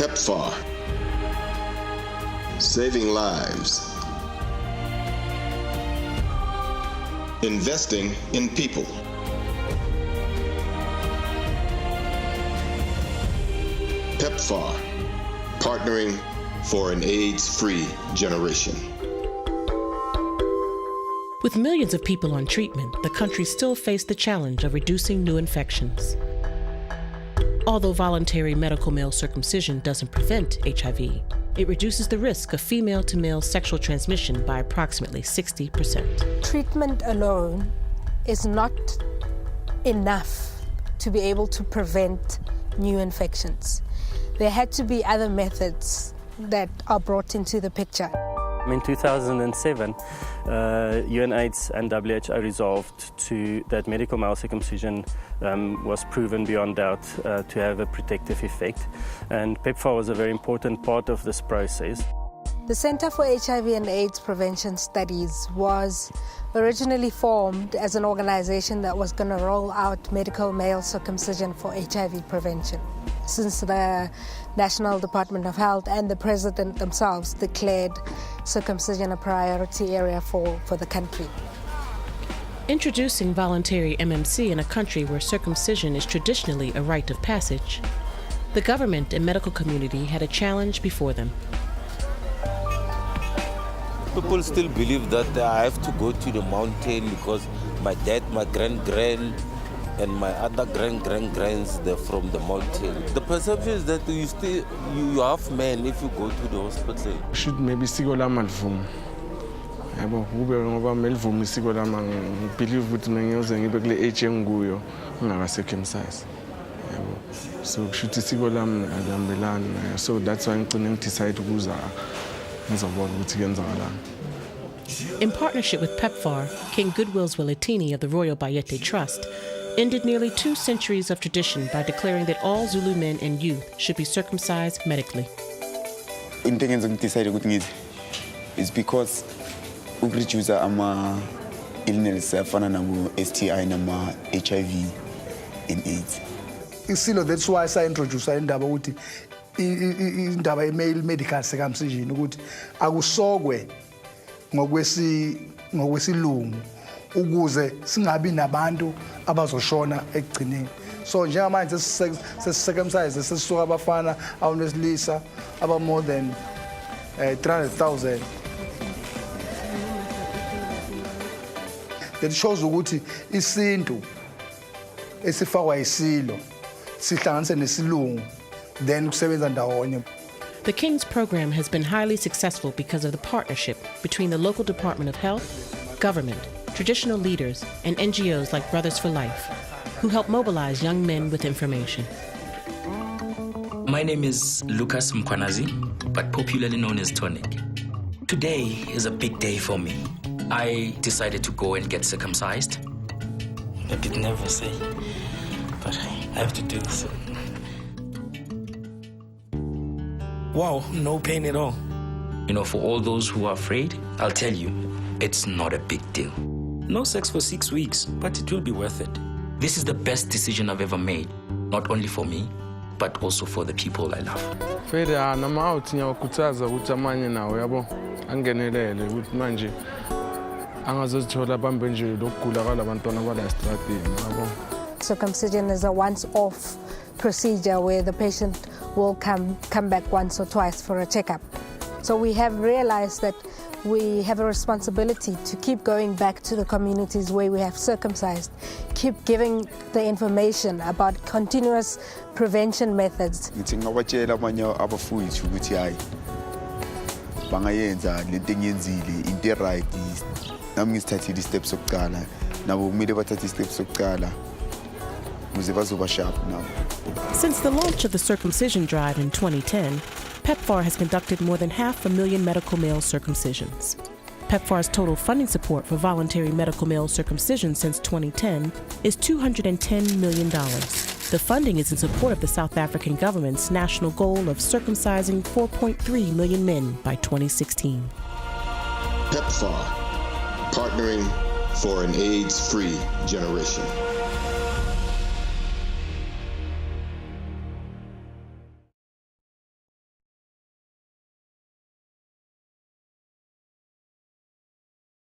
PEPFAR. Saving lives. Investing in people. PEPFAR. Partnering for an AIDS-free generation. With millions of people on treatment, the country still faced the challenge of reducing new infections. Although voluntary medical male circumcision doesn't prevent HIV, it reduces the risk of female-to-male sexual transmission by approximately 60%. Treatment alone is not enough to be able to prevent new infections. There had to be other methods that are brought into the picture. In 2007, UNAIDS and WHO resolved that medical male circumcision was proven beyond doubt to have a protective effect, and PEPFAR was a very important part of this process. The Center for HIV and AIDS Prevention Studies was originally formed as an organization that was going to roll out medical male circumcision for HIV prevention. Since the National Department of Health and the President themselves declared circumcision a priority area for the country. Introducing voluntary MMC in a country where circumcision is traditionally a rite of passage, the government and medical community had a challenge before them. People still believe that I have to go to the mountain because my dad, my grand, and my other grands, they're from the mountain. The perception is that you have men if you go to the hospital. Should maybe siko lama livumo. Yabo kube ngoba melivumo isiko lama believe ukuthi mengiyoze ngibe kule age engikuyo ngingaka-circumcise. Yabo so kushuthi isiko lami alihambelani, so that's why ngicine ngidecide ukuza ngizobona ukuthi kuyenzakalani. In partnership with PEPFAR, King Goodwill's Welitini of the Royal Bayete Trust ended nearly 2 centuries of tradition by declaring that all Zulu men and youth should be circumcised medically. Into engenza ngidecide ukuthi ngize is because ukureduce ama-illness afana nabo-STI nama-HIV and AIDS. Isilo, that's why sa-introduce indaba ukuthi indaba ye-male medical circumcision ukuthi akusokwe ngokwesilungu ukuze singabi nabantu abazoshona ekugcineni. So njengamanje sesi-circumcise sesisuka abafana abesilisa aba more than 300,000. That shows ukuthi isintu esifakwa isilo sihlanganise nesilungu then kusebenza ndawonye. The King's program has been highly successful because of the partnership between the local Department of Health, government, traditional leaders, and NGOs like Brothers for Life, who help mobilize young men with information. My name is Lucas Mkwanazi, but popularly known as Tonic. Today is a big day for me. I decided to go and get circumcised. A bit nervous, but I have to do this. Wow, no pain at all. You know, for all those who are afraid, I'll tell you, it's not a big deal. No sex for 6 weeks, but it will be worth it. This is the best decision I've ever made, not only for me, but also for the people I love. Feda nama-out ngiyawakhuthaza ukuthi amanye nawo yabo angenelele ukuthi manje angazozithola bambe nje lokugula kwalabantwana bala estradini yabo. Circumcision is a once-off procedure where the patient will come back once or twice for a checkup. So we have realized that we have a responsibility to keep going back to the communities where we have circumcised, keep giving the information about continuous prevention methods. Ngithi ngabatshela abanye abafowethu ukuthi hayi bangayenza lento engiyenzile into right, nami ngisithathile i-steps sokuqala nabo kumele bathathe i-steps sokuqala ukuze bazoba sharp nabo. Since the launch of the circumcision drive in 2010, PEPFAR has conducted more than 500,000 medical male circumcisions. PEPFAR's total funding support for voluntary medical male circumcision since 2010 is $210 million. The funding is in support of the South African government's national goal of circumcising 4.3 million men by 2016. PEPFAR, partnering for an AIDS-free generation.